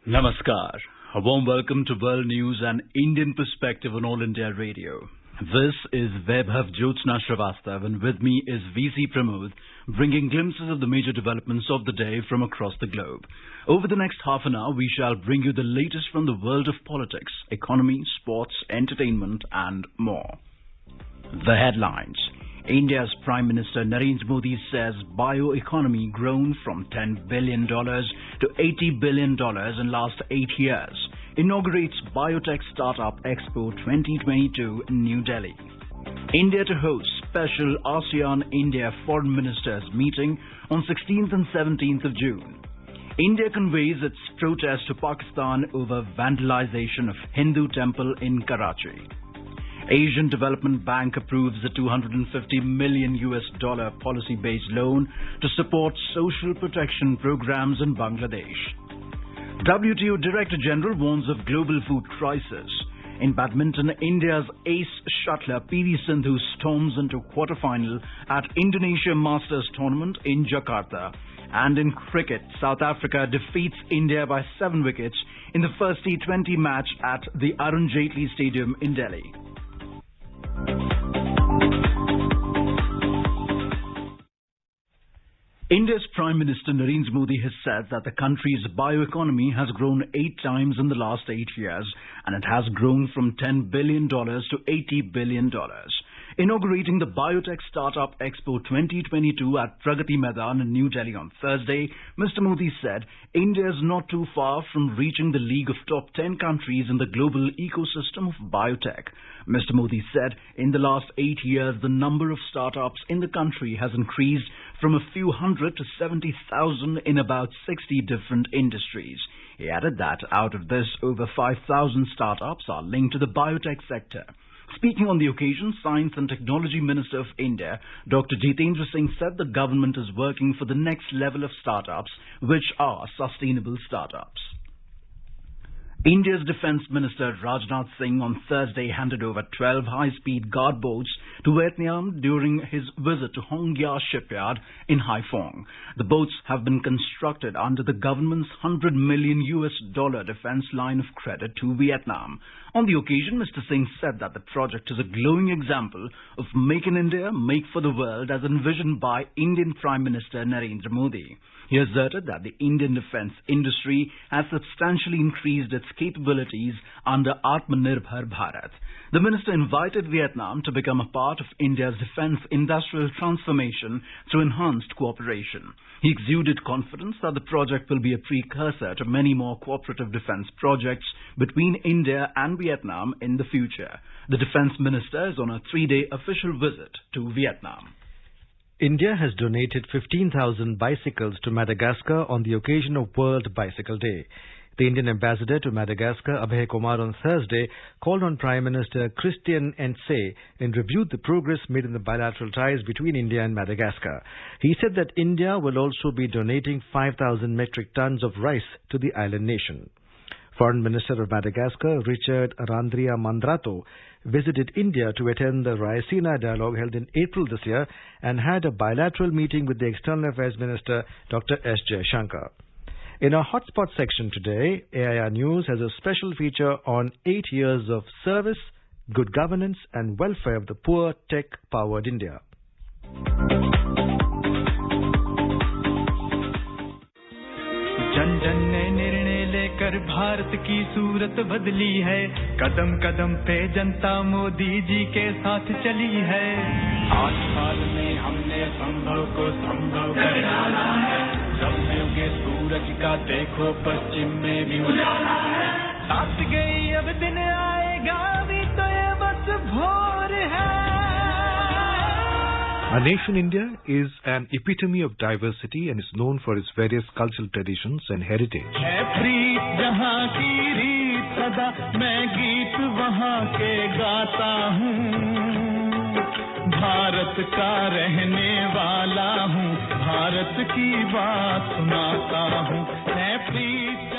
Namaskar. A warm welcome to World News and Indian Perspective on All India Radio. This is Vaibhav Jyotsna Srivastav and with me is VC Pramod, bringing glimpses of the major developments of the day from across the globe. Over the next half an hour, we shall bring you the latest from the world of politics, economy, sports, entertainment and more. The headlines. India's Prime Minister Narendra Modi says bioeconomy grown from $10 billion to $80 billion in last 8 years. Inaugurates Biotech Startup Expo 2022 in New Delhi. India to host special ASEAN-India Foreign Ministers meeting on 16th and 17th of June. India conveys its protest to Pakistan over vandalization of Hindu temple in Karachi. Asian Development Bank approves a $250 million policy-based loan to support social protection programs in Bangladesh. WTO Director General warns of global food crisis. In badminton, India's ace shuttler PV Sindhu storms into quarterfinal at Indonesia Masters Tournament in Jakarta. And in cricket, South Africa defeats India by 7 wickets in the first T20 match at the Arun Jaitley Stadium in Delhi. India's Prime Minister Narendra Modi has said that the country's bioeconomy has grown 8 times in the last 8 years and it has grown from $10 billion to $80 billion. Inaugurating the Biotech Startup Expo 2022 at Pragati Maidan in New Delhi on Thursday, Mr. Modi said India is not too far from reaching the league of top 10 countries in the global ecosystem of biotech. Mr. Modi said in the last 8 years, the number of startups in the country has increased from a few hundred to 70,000 in about 60 different industries. He added that out of this, over 5,000 startups are linked to the biotech sector. Speaking on the occasion, Science and Technology Minister of India, Dr. Jitendra Singh said the government is working for the next level of startups, which are sustainable startups. India's Defence Minister Rajnath Singh on Thursday handed over 12 high-speed guard boats to Vietnam during his visit to Hong Gia shipyard in Haiphong. The boats have been constructed under the government's $100 million defence line of credit to Vietnam. On the occasion, Mr. Singh said that the project is a glowing example of Make in India, Make for the World as envisioned by Indian Prime Minister Narendra Modi. He asserted that the Indian defence industry has substantially increased its capabilities under Atmanirbhar Bharat. The minister invited Vietnam to become a part of India's defence industrial transformation through enhanced cooperation. He exuded confidence that the project will be a precursor to many more cooperative defence projects between India and Vietnam in the future. The defence minister is on a 3-day official visit to Vietnam. India has donated 15,000 bicycles to Madagascar on the occasion of World Bicycle Day. The Indian ambassador to Madagascar, Abhay Kumar, on Thursday called on Prime Minister Christian Ntse and reviewed the progress made in the bilateral ties between India and Madagascar. He said that India will also be donating 5,000 metric tons of rice to the island nation. Foreign Minister of Madagascar, Richard Randria Mandrato, visited India to attend the Raisina Dialogue held in April this year and had a bilateral meeting with the External Affairs Minister, Dr. S. Jaishankar. In our hotspot section today, AIR News has a special feature on 8 years of service, good governance and welfare of the poor tech-powered India. जन जन ने निर्णय लेकर भारत की सूरत बदली है कदम कदम पे जनता मोदी जी के साथ चली है 8 साल में हमने संभव को संभव कर डाला है सब में उगे सूरज का देखो पश्चिम में भी उजाला है साथ गई अब दिन आएगा भी तो ये बस भोर है. Our nation India is an epitome of diversity and is known for its various cultural traditions and heritage.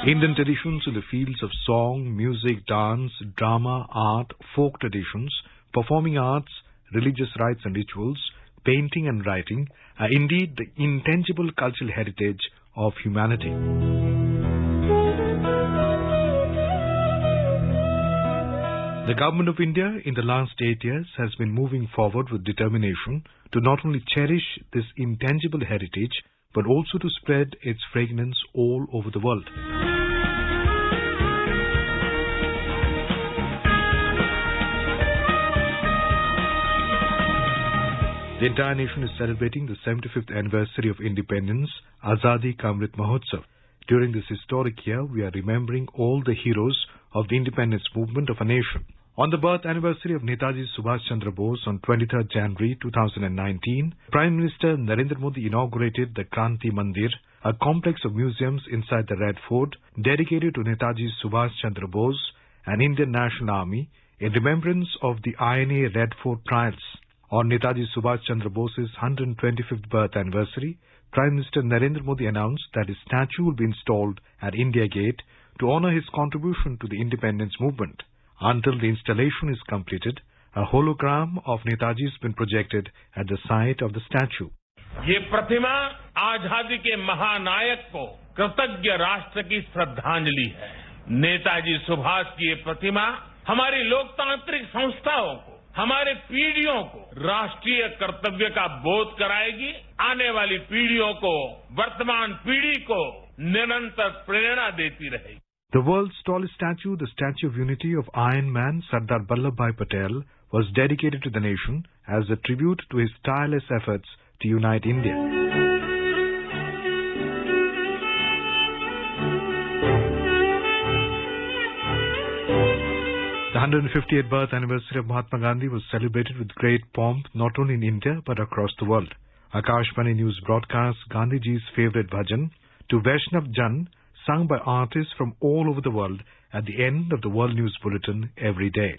Indian traditions in the fields of song, music, dance, drama, art, folk traditions, performing arts, religious rites and rituals, painting and writing are indeed the intangible cultural heritage of humanity. The Government of India in the last 8 years has been moving forward with determination to not only cherish this intangible heritage but also to spread its fragrance all over the world. The entire nation is celebrating the 75th anniversary of independence, Azadi Ka Amrit Mahotsav. During this historic year, we are remembering all the heroes of the independence movement of a nation. On the birth anniversary of Netaji Subhash Chandra Bose on 23rd January 2019, Prime Minister Narendra Modi inaugurated the Kranti Mandir, a complex of museums inside the Red Fort dedicated to Netaji Subhash Chandra Bose and Indian National Army in remembrance of the INA Red Fort trials. On Netaji Subhash Chandra Bose's 125th birth anniversary, Prime Minister Narendra Modi announced that his statue will be installed at India Gate to honor his contribution to the independence movement. Until the installation is completed, a hologram of Netaji has been projected at the site of the statue. ये प्रतिमा आजादी के महानायक को कृतज्ञ राष्ट्र की श्रद्धांजलि है। नेताजी सुभाष की ये प्रतिमा हमारी लोकतांत्रिक संस्थाओं को, हमारे पीढ़ियों को राष्ट्रीय कर्तव्य का बोध कराएगी, आने वाली पीढ़ियों को, वर्तमान पीढ़ी को निरंतर प्रेरणा देती रहेगी। The world's tallest statue, the Statue of Unity of Iron Man Sardar Vallabhbhai Patel, was dedicated to the nation as a tribute to his tireless efforts to unite India. The 150th birth anniversary of Mahatma Gandhi was celebrated with great pomp not only in India but across the world. Akashvani News broadcasts Gandhiji's favorite bhajan, To Vaishnav Jan, sung by artists from all over the world at the end of the World News Bulletin every day.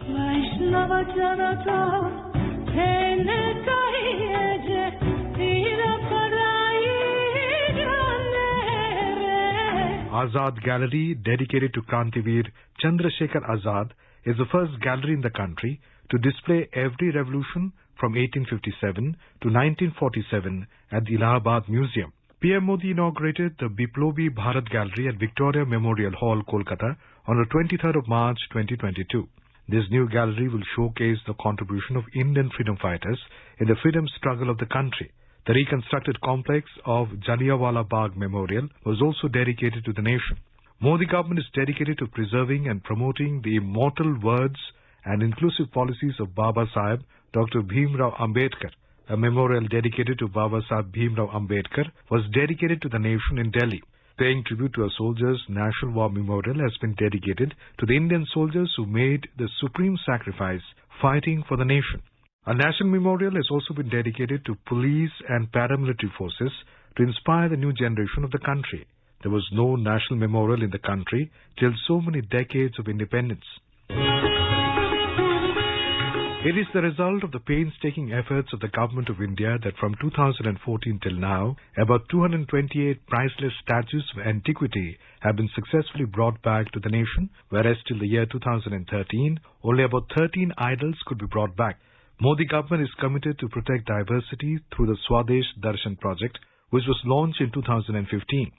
Azad Gallery, dedicated to Krantiveer Chandrasekhar Azad, is the first gallery in the country to display every revolution from 1857 to 1947 at the Allahabad Museum. PM Modi inaugurated the Biplobi Bharat Gallery at Victoria Memorial Hall, Kolkata on the 23rd of March 2022. This new gallery will showcase the contribution of Indian freedom fighters in the freedom struggle of the country. The reconstructed complex of Jallianwala Bagh Memorial was also dedicated to the nation. Modi government is dedicated to preserving and promoting the immortal words and inclusive policies of Baba Saheb Dr. Bhimrao Ambedkar. A memorial dedicated to Baba Saheb Bhimrao Ambedkar was dedicated to the nation in Delhi. Paying tribute to a soldier's National War Memorial has been dedicated to the Indian soldiers who made the supreme sacrifice fighting for the nation. A national memorial has also been dedicated to police and paramilitary forces to inspire the new generation of the country. There was no national memorial in the country till so many decades of independence. It is the result of the painstaking efforts of the Government of India that from 2014 till now, about 228 priceless statues of antiquity have been successfully brought back to the nation, whereas till the year 2013, only about 13 idols could be brought back. Modi government is committed to protect diversity through the Swadesh Darshan project, which was launched in 2015.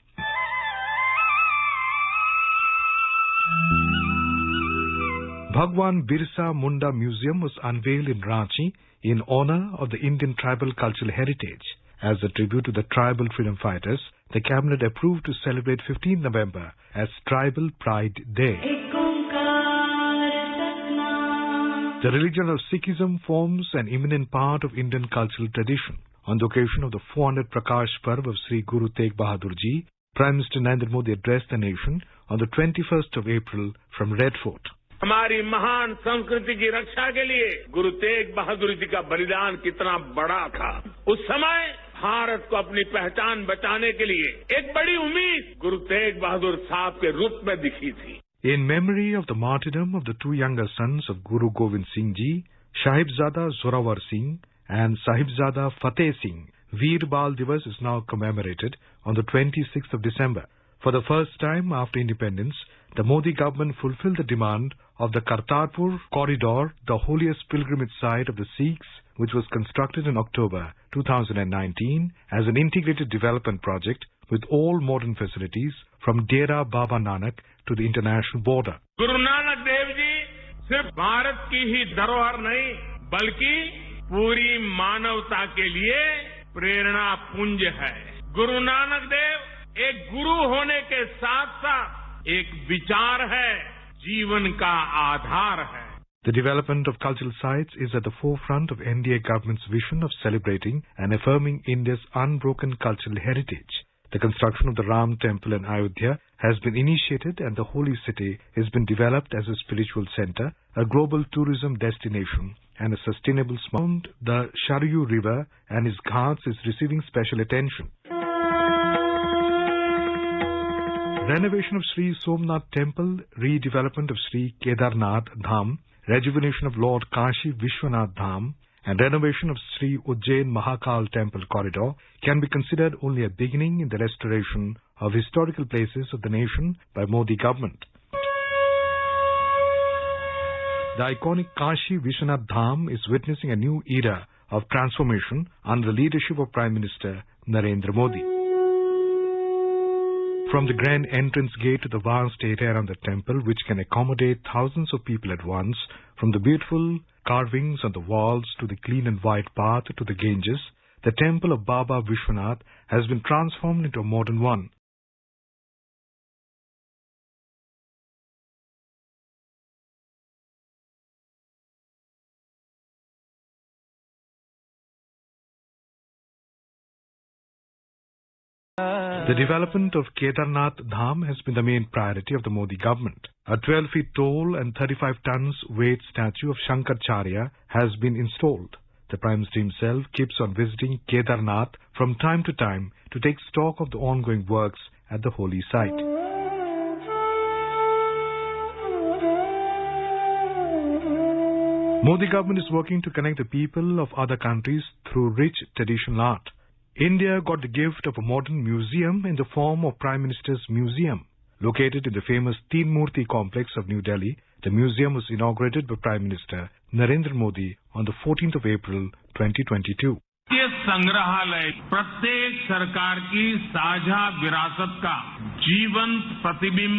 Bhagwan Birsa Munda Museum was unveiled in Ranchi in honor of the Indian tribal cultural heritage. As a tribute to the tribal freedom fighters, the cabinet approved to celebrate 15 November as Tribal Pride Day. The religion of Sikhism forms an eminent part of Indian cultural tradition. On the occasion of the 400th Prakash Parv of Sri Guru Tegh Bahadur Ji, Prime Minister Narendra Modi addressed the nation on the 21st of April from Red Fort. हमारी महान संस्कृति की रक्षा के लिए गुरु तेग बहादुर जी का बलिदान कितना बड़ा था। उस समय भारत को अपनी पहचान बचाने के लिए एक बड़ी उम्मीद गुरु तेग बहादुर साहब के रूप में दिखी थी। In memory of the martyrdom of the two younger sons of Guru Govind Singh Ji, Sahibzada Zorawar Singh and Sahibzada Fateh Singh, Veer Bal Divas is now commemorated on the 26th of December. For the first time after independence, the Modi government fulfilled the demand of the Kartarpur Corridor, the holiest pilgrimage site of the Sikhs, which was constructed in October 2019 as an integrated development project with all modern facilities from Dera Baba Nanak to the international border. Guru Nanak Dev Ji सिर्फ भारत की ही धरोहर नहीं बल्कि पूरी मानवता के लिए प्रेरणा पुंज है। गुरु नानक देव एक गुरु होने के साथ साथ एक विचार है, जीवन का आधार है। The development of cultural sites is at the forefront of NDA government's vision of celebrating and affirming India's unbroken cultural heritage. The construction of the Ram temple in Ayodhya has been initiated and the holy city has been developed as a spiritual center, a global tourism destination and a sustainable smart. The Sharayu River and its ghats is receiving special attention. Renovation of Sri Somnath temple, redevelopment of Sri Kedarnath Dham, rejuvenation of Lord Kashi Vishwanath Dham and renovation of Sri Ujjain Mahakal Temple Corridor can be considered only a beginning in the restoration of historical places of the nation by Modi government. The iconic Kashi Vishwanath Dham is witnessing a new era of transformation under the leadership of Prime Minister Narendra Modi. From the grand entrance gate to the vast area around the temple, which can accommodate thousands of people at once, from the beautiful carvings on the walls to the clean and white path to the Ganges, the temple of Baba Vishwanath has been transformed into a modern one. The development of Kedarnath Dham has been the main priority of the Modi government. A 12 feet tall and 35 tons weight statue of Shankaracharya has been installed. The Prime Minister himself keeps on visiting Kedarnath from time to time to take stock of the ongoing works at the holy site. Modi government is working to connect the people of other countries through rich traditional art. India got the gift of a modern museum in the form of Prime Minister's Museum. Located in the famous Teen Murti complex of New Delhi, the museum was inaugurated by Prime Minister Narendra Modi on the 14th of April 2022. ये संग्रहालय प्रत्येक सरकार की साझा विरासत का जीवंत प्रतिबिंब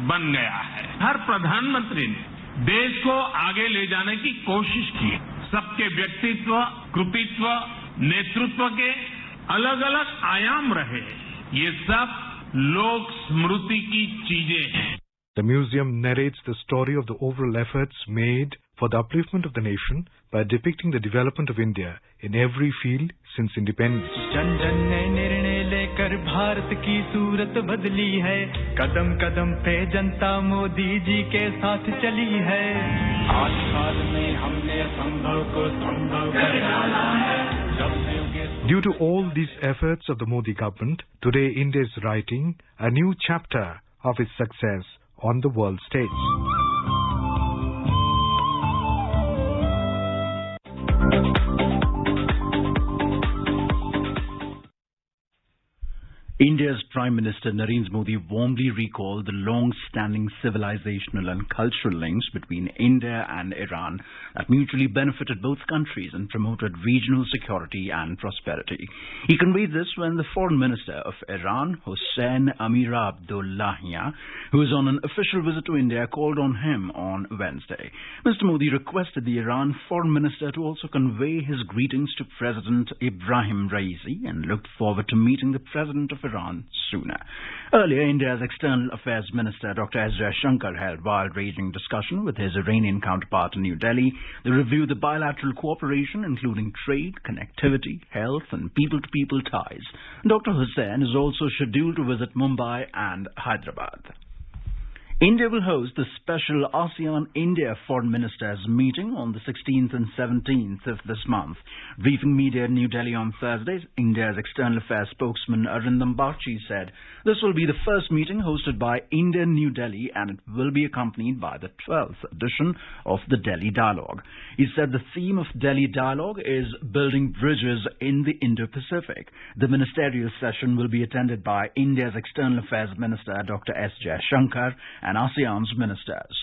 बन गया है। हर प्रधानमंत्री ने देश को आगे ले जाने की कोशिश की। सबके व्यक्तित्व, कृतित्व, नेतृत्व के अलग-अलग आयाम रहे। ये सब लोक स्मृति की चीजें हैं। The museum narrates the story of the overall efforts made for the upliftment of the nation by depicting the development of India in every field since independence. जन जन ने निर्णय लेकर भारत की सूरत बदली है। कदम कदम पे जनता मोदी जी के साथ चली है। 8 साल में हमने संभव को संभव कर डाला है। Due to all these efforts of the Modi government, today India is writing a new chapter of its success on the world stage. India's Prime Minister Narendra Modi warmly recalled the long-standing civilizational and cultural links between India and Iran that mutually benefited both countries and promoted regional security and prosperity. He conveyed this when the Foreign Minister of Iran, Hossein Amir-Abdollahian, who is on an official visit to India, called on him on Wednesday. Mr. Modi requested the Iran Foreign Minister to also convey his greetings to President Ibrahim Raisi and looked forward to meeting the President of Iran sooner. Earlier, India's External Affairs Minister Dr. S. Jaishankar held wide-ranging discussion with his Iranian counterpart in New Delhi. They reviewed the bilateral cooperation, including trade, connectivity, health, and people-to-people ties. Dr. Hussain is also scheduled to visit Mumbai and Hyderabad. India will host the special ASEAN-India Foreign Ministers meeting on the 16th and 17th of this month. Briefing media in New Delhi on Thursday, India's External Affairs spokesman Arindam Bagchi said this will be the first meeting hosted by India in New Delhi and it will be accompanied by the 12th edition of the Delhi Dialogue. He said the theme of Delhi Dialogue is building bridges in the Indo-Pacific. The ministerial session will be attended by India's External Affairs Minister Dr. S. Jaishankar and ASEAN's ministers.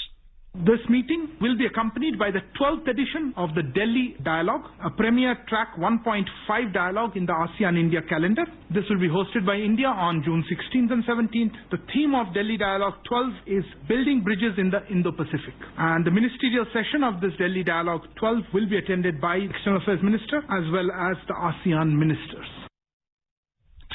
This meeting will be accompanied by the 12th edition of the Delhi Dialogue, a premier track 1.5 dialogue in the ASEAN-India calendar. This will be hosted by India on June 16th and 17th. The theme of Delhi Dialogue 12 is Building Bridges in the Indo-Pacific. And the ministerial session of this Delhi Dialogue 12 will be attended by External Affairs Minister as well as the ASEAN ministers.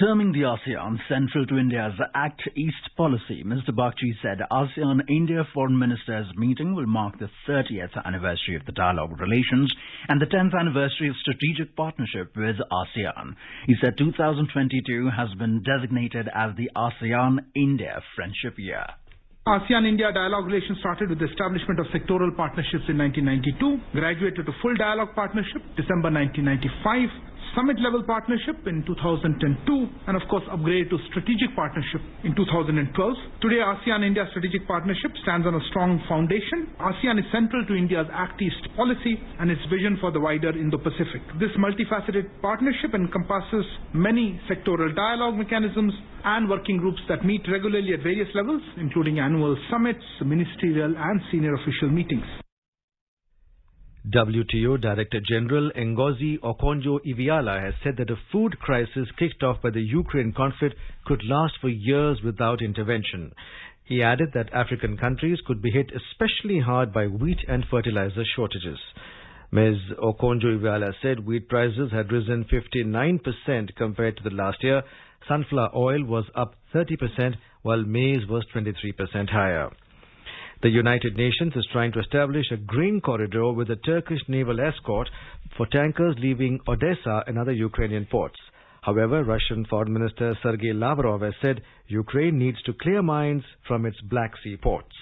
Terming the ASEAN central to India's Act East policy, Mr. Bagchi said ASEAN-India Foreign Ministers meeting will mark the 30th anniversary of the dialogue relations and the 10th anniversary of strategic partnership with ASEAN. He said 2022 has been designated as the ASEAN-India Friendship Year. ASEAN-India dialogue relations started with the establishment of sectoral partnerships in 1992, graduated to full dialogue partnership December 1995, summit-level partnership in 2002, and of course upgraded to strategic partnership in 2012. Today, ASEAN-India strategic partnership stands on a strong foundation. ASEAN is central to India's Act East policy and its vision for the wider Indo-Pacific. This multifaceted partnership encompasses many sectoral dialogue mechanisms and working groups that meet regularly at various levels, including annual summits, ministerial and senior official meetings. WTO Director General Ngozi Okonjo-Iweala has said that a food crisis kicked off by the Ukraine conflict could last for years without intervention. He added that African countries could be hit especially hard by wheat and fertilizer shortages. Ms. Okonjo-Iweala said wheat prices had risen 59% compared to the last year. Sunflower oil was up 30%, while maize was 23% higher. The United Nations is trying to establish a grain corridor with a Turkish naval escort for tankers leaving Odessa and other Ukrainian ports. However, Russian Foreign Minister Sergei Lavrov has said Ukraine needs to clear mines from its Black Sea ports.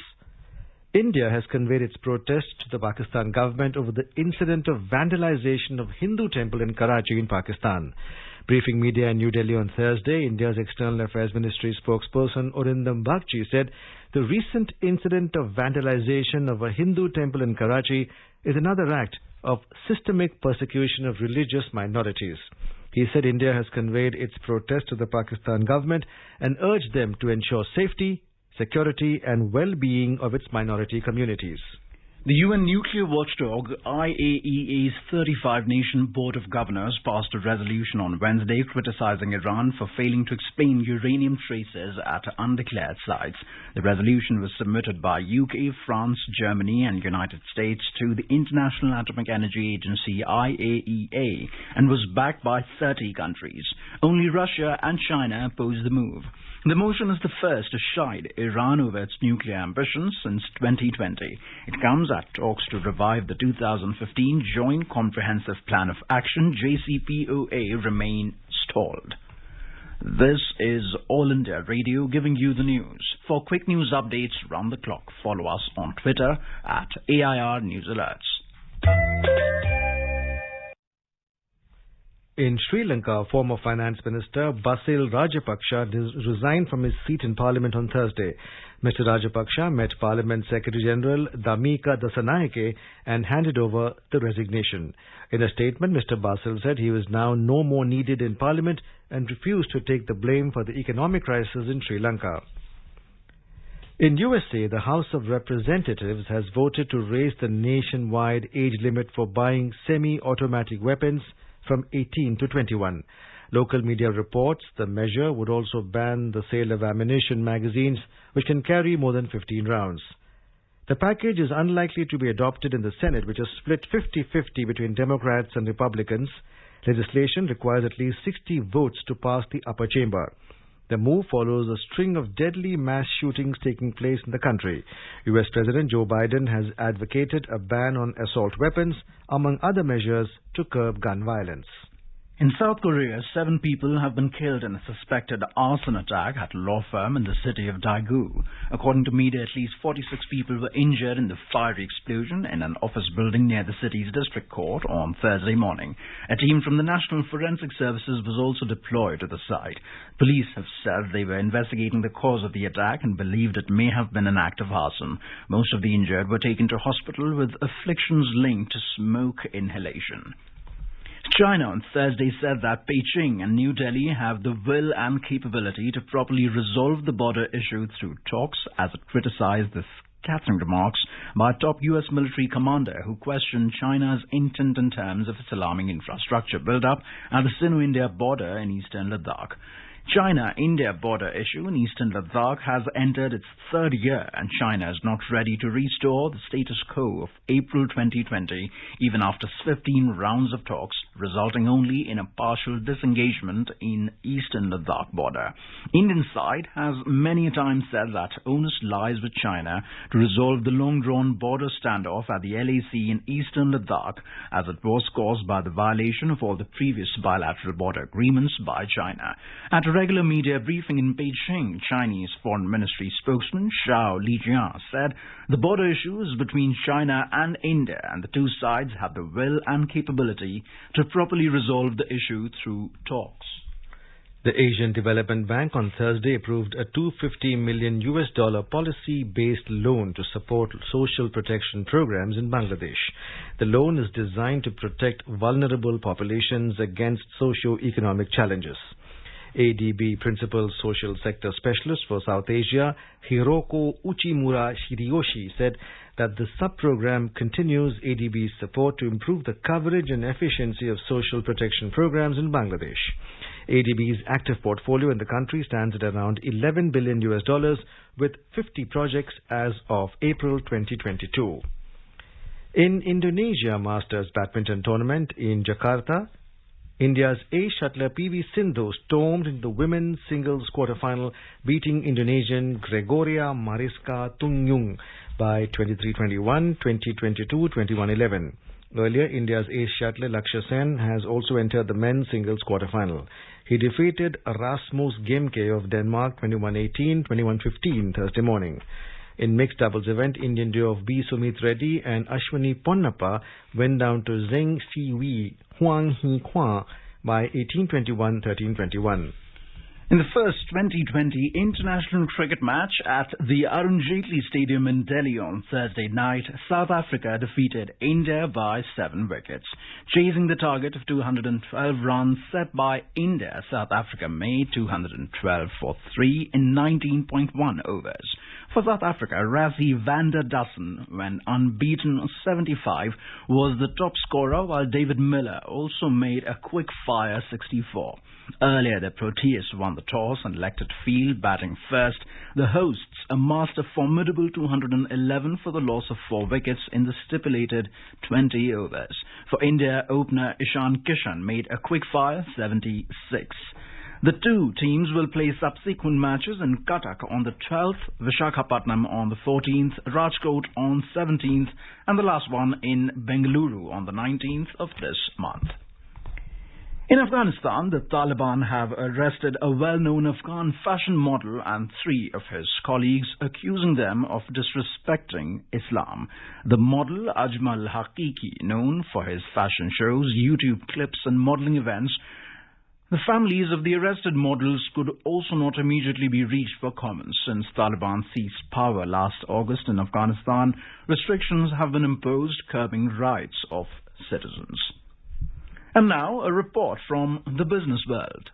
India has conveyed its protest to the Pakistan government over the incident of vandalization of Hindu temple in Karachi in Pakistan. Briefing media in New Delhi on Thursday, India's External Affairs Ministry spokesperson Uranium said the recent incident of vandalization of a Hindu temple in Karachi is another act of systemic persecution of religious minorities. He said India has conveyed its protest to the Pakistan government and urged them to ensure safety, security and well-being of its minority communities. The UN nuclear watchdog IAEA's 35-nation Board of Governors passed a resolution on Wednesday criticizing Iran for failing to explain uranium traces at undeclared sites. The resolution was submitted by UK, France, Germany and United States to the International Atomic Energy Agency IAEA and was backed by 30 countries. Only Russia and China opposed the move. The motion is the first to chide Iran over its nuclear ambitions since 2020. It comes at talks to revive the 2015 Joint Comprehensive Plan of Action JCPOA remain stalled. This is All India Radio giving you the news. For quick news updates round the clock, follow us on Twitter at AIR News Alerts. In Sri Lanka, former Finance Minister Basil Rajapaksa resigned from his seat in Parliament on Thursday. Mr. Rajapaksa met Parliament Secretary-General Damika Dasanayake and handed over the resignation. In a statement, Mr. Basil said he was now no more needed in Parliament and refused to take the blame for the economic crisis in Sri Lanka. In USA, the House of Representatives has voted to raise the nationwide age limit for buying semi-automatic weapons from 18 to 21. Local media reports the measure would also ban the sale of ammunition magazines which can carry more than 15 rounds. The package is unlikely to be adopted in the Senate, which is split 50-50 between Democrats and Republicans. Legislation requires at least 60 votes to pass the upper chamber. The move follows a string of deadly mass shootings taking place in the country. US President Joe Biden has advocated a ban on assault weapons, among other measures to curb gun violence. In South Korea, 7 people have been killed in a suspected arson attack at a law firm in the city of Daegu. According to media, at least 46 people were injured in the fiery explosion in an office building near the city's district court on Thursday morning. A team from the National Forensic Services was also deployed to the site. Police have said they were investigating the cause of the attack and believed it may have been an act of arson. Most of the injured were taken to hospital with afflictions linked to smoke inhalation. China on Thursday said that Beijing and New Delhi have the will and capability to properly resolve the border issue through talks as it criticized the scathing remarks by a top U.S. military commander who questioned China's intent in terms of its alarming infrastructure build-up at the Sino-India border in eastern Ladakh. China-India border issue in eastern Ladakh has entered its third year, and China is not ready to restore the status quo of April 2020, even after 15 rounds of talks, resulting only in a partial disengagement in eastern Ladakh border. Indian side has many a time said that onus lies with China to resolve the long-drawn border standoff at the LAC in eastern Ladakh, as it was caused by the violation of all the previous bilateral border agreements by China. At a regular media briefing in Beijing, Chinese Foreign Ministry spokesman Zhao Lijian said the border issue is between China and India, and the two sides have the will and capability to properly resolve the issue through talks. The Asian Development Bank on Thursday approved a $250 million policy-based loan to support social protection programs in Bangladesh. The loan is designed to protect vulnerable populations against socio-economic challenges. ADB Principal Social Sector Specialist for South Asia, Hiroko Uchimura Shiriyoshi, said that the sub-program continues ADB's support to improve the coverage and efficiency of social protection programs in Bangladesh. ADB's active portfolio in the country stands at around $11 billion with 50 projects as of April 2022. In Indonesia Masters Badminton Tournament in Jakarta, India's ace shuttler PV Sindhu stormed into the women's singles quarterfinal, beating Indonesian Gregoria Mariska Tunjung by 23-21, 20-22, 21-11. Earlier, India's ace shuttler Lakshya Sen has also entered the men's singles quarterfinal. He defeated Rasmus Gemke of Denmark 21-18, 21-15 Thursday morning. In mixed doubles event, Indian duo of B. Sumit Reddy and Ashwini Ponnappa went down to Zheng Siwei Huang He Kwa by 18-21, 13-21. In the first 2020 international cricket match at the Arun Jaitley Stadium in Delhi on Thursday night, South Africa defeated India by 7 wickets. Chasing the target of 212 runs set by India, South Africa made 212 for 3 in 19.1 overs. For South Africa, Rassie van der Dussen, when unbeaten 75, was the top scorer, while David Miller also made a quick-fire 64. Earlier, the Proteas won the toss and elected field, batting first. The hosts amassed a formidable 211 for the loss of 4 wickets in the stipulated 20 overs. For India, opener Ishan Kishan made a quick-fire 76. The two teams will play subsequent matches in Cuttack on the 12th, Vishakhapatnam on the 14th, Rajkot on 17th, and the last one in Bengaluru on the 19th of this month. In Afghanistan, the Taliban have arrested a well-known Afghan fashion model and 3 of his colleagues, accusing them of disrespecting Islam. The model, Ajmal Haqiqi, known for his fashion shows, YouTube clips and modeling events, the families of the arrested models could also not immediately be reached for comment. Since Taliban seized power last August in Afghanistan, restrictions have been imposed curbing rights of citizens. And now, a report from the business world.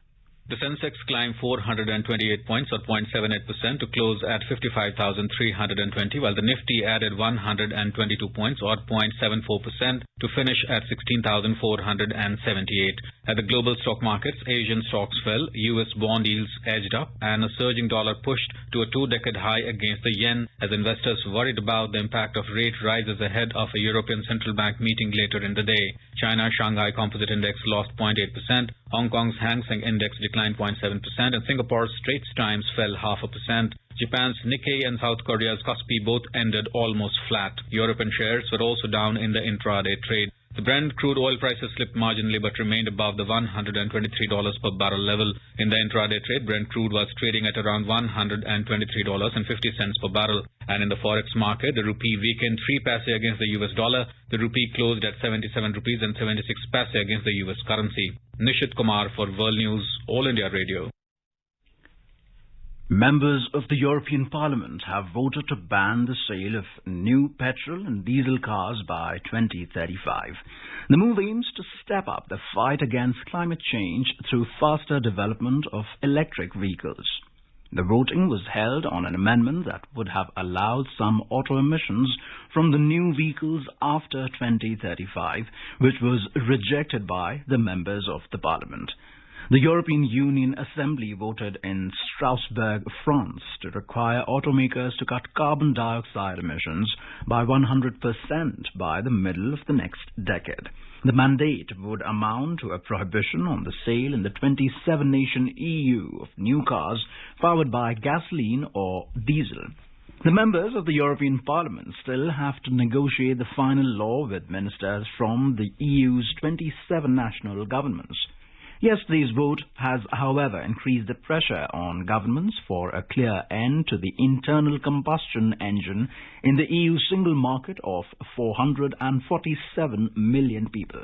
The Sensex climbed 428 points or 0.78% to close at 55,320, while the Nifty added 122 points or 0.74% to finish at 16,478. At the global stock markets, Asian stocks fell, US bond yields edged up, and a surging dollar pushed to a 2-decade high against the yen as investors worried about the impact of rate rises ahead of a European Central Bank meeting later in the day. China's Shanghai Composite Index lost 0.8%, Hong Kong's Hang Seng Index declined 0.7%, and Singapore's Straits Times fell 0.5%. Japan's Nikkei and South Korea's Kospi both ended almost flat. European shares were also down in the intraday trade. The Brent crude oil prices slipped marginally but remained above the $123 per barrel level. In the intraday trade, Brent crude was trading at around $123.50 per barrel. And in the forex market, the rupee weakened 3 paise against the US dollar. The rupee closed at 77 rupees and 76 paise against the US currency. Nishit Kumar for World News, All India Radio. Members of the European Parliament have voted to ban the sale of new petrol and diesel cars by 2035. The move aims to step up the fight against climate change through faster development of electric vehicles. The voting was held on an amendment that would have allowed some auto emissions from the new vehicles after 2035, which was rejected by the members of the parliament. The European Union Assembly voted in Strasbourg, France, to require automakers to cut carbon dioxide emissions by 100% by the middle of the next decade. The mandate would amount to a prohibition on the sale in the 27-nation EU of new cars powered by gasoline or diesel. The members of the European Parliament still have to negotiate the final law with ministers from the EU's 27 national governments. Yesterday's vote has, however, increased the pressure on governments for a clear end to the internal combustion engine in the EU single market of 447 million people.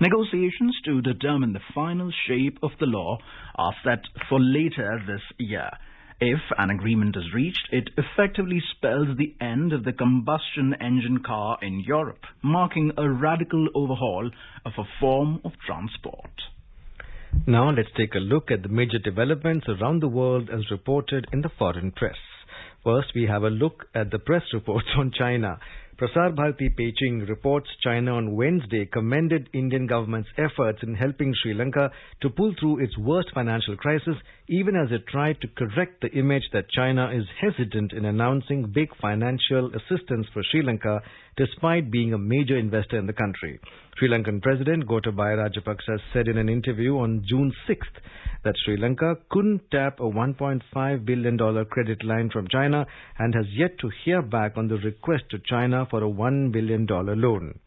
Negotiations to determine the final shape of the law are set for later this year. If an agreement is reached, it effectively spells the end of the combustion engine car in Europe, marking a radical overhaul of a form of transport. Now let's take a look at the major developments around the world as reported in the foreign press. First, we have a look at the press reports on China. Prasar Bharati Beijing reports China on Wednesday commended Indian government's efforts in helping Sri Lanka to pull through its worst financial crisis, even as it tried to correct the image that China is hesitant in announcing big financial assistance for Sri Lanka, despite being a major investor in the country. Sri Lankan President Gotabaya Rajapaksa said in an interview on June 6th that Sri Lanka couldn't tap a $1.5 billion credit line from China and has yet to hear back on the request to China for a $1 billion loan.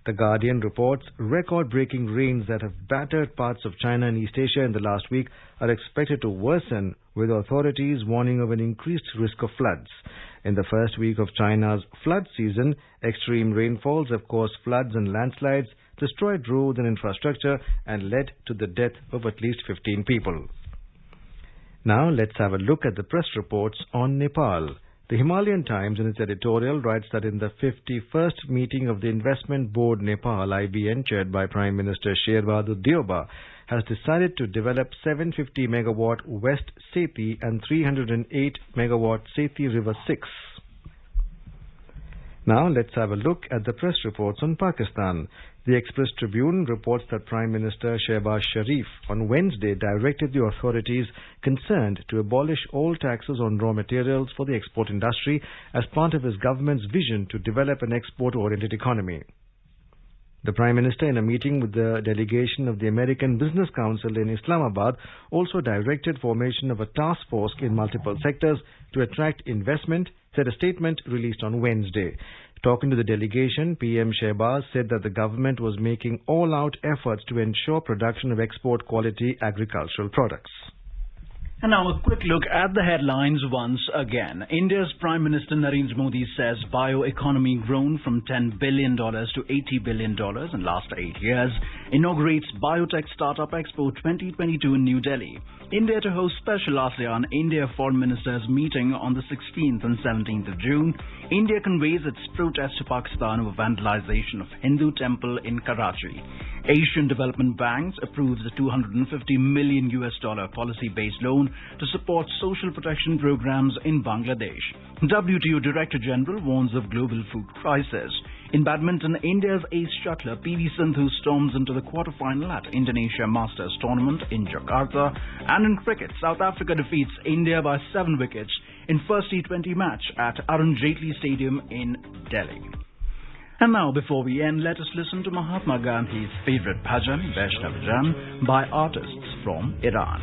The Guardian reports record-breaking rains that have battered parts of China and East Asia in the last week are expected to worsen, with authorities warning of an increased risk of floods. In the first week of China's flood season, extreme rainfalls have caused floods and landslides, destroyed roads and infrastructure, and led to the death of at least 15 people. Now let's have a look at the press reports on Nepal. The Himalayan Times in its editorial writes that in the 51st meeting of the Investment Board Nepal, IBN, chaired by Prime Minister Sherbahadur Deoba, has decided to develop 750 megawatt West Sethi and 308 megawatt Sethi River 6. Now let's have a look at the press reports on Pakistan. The Express Tribune reports that Prime Minister Shehbaz Sharif on Wednesday directed the authorities concerned to abolish all taxes on raw materials for the export industry as part of his government's vision to develop an export-oriented economy. The Prime Minister, in a meeting with the delegation of the American Business Council in Islamabad, also directed formation of a task force in multiple sectors to attract investment, said a statement released on Wednesday. Talking to the delegation, PM Shehbaz said that the government was making all-out efforts to ensure production of export-quality agricultural products. And now a quick look at the headlines once again. India's Prime Minister Narendra Modi says bioeconomy grown from $10 billion to $80 billion in last 8 years. Inaugurates Biotech Startup Expo 2022 in New Delhi. India to host special ASEAN-India Foreign Ministers meeting on the 16th and 17th of June. India conveys its protest to Pakistan over vandalization of Hindu temple in Karachi. Asian Development Bank approves a $250 million policy-based loan to support social protection programs in Bangladesh. WTO Director General warns of global food crisis. In badminton, India's ace shuttler PV Sindhu storms into the quarterfinal at Indonesia Masters Tournament in Jakarta. And in cricket, South Africa defeats India by 7 wickets in first T20 match at Arun Jaitley Stadium in Delhi. And now, before we end, let us listen to Mahatma Gandhi's favorite bhajan, Vaishnav Jan, by artists from Iran.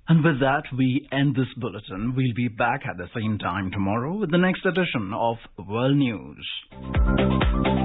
And with that, we end this bulletin. We'll be back at the same time tomorrow with the next edition of World News.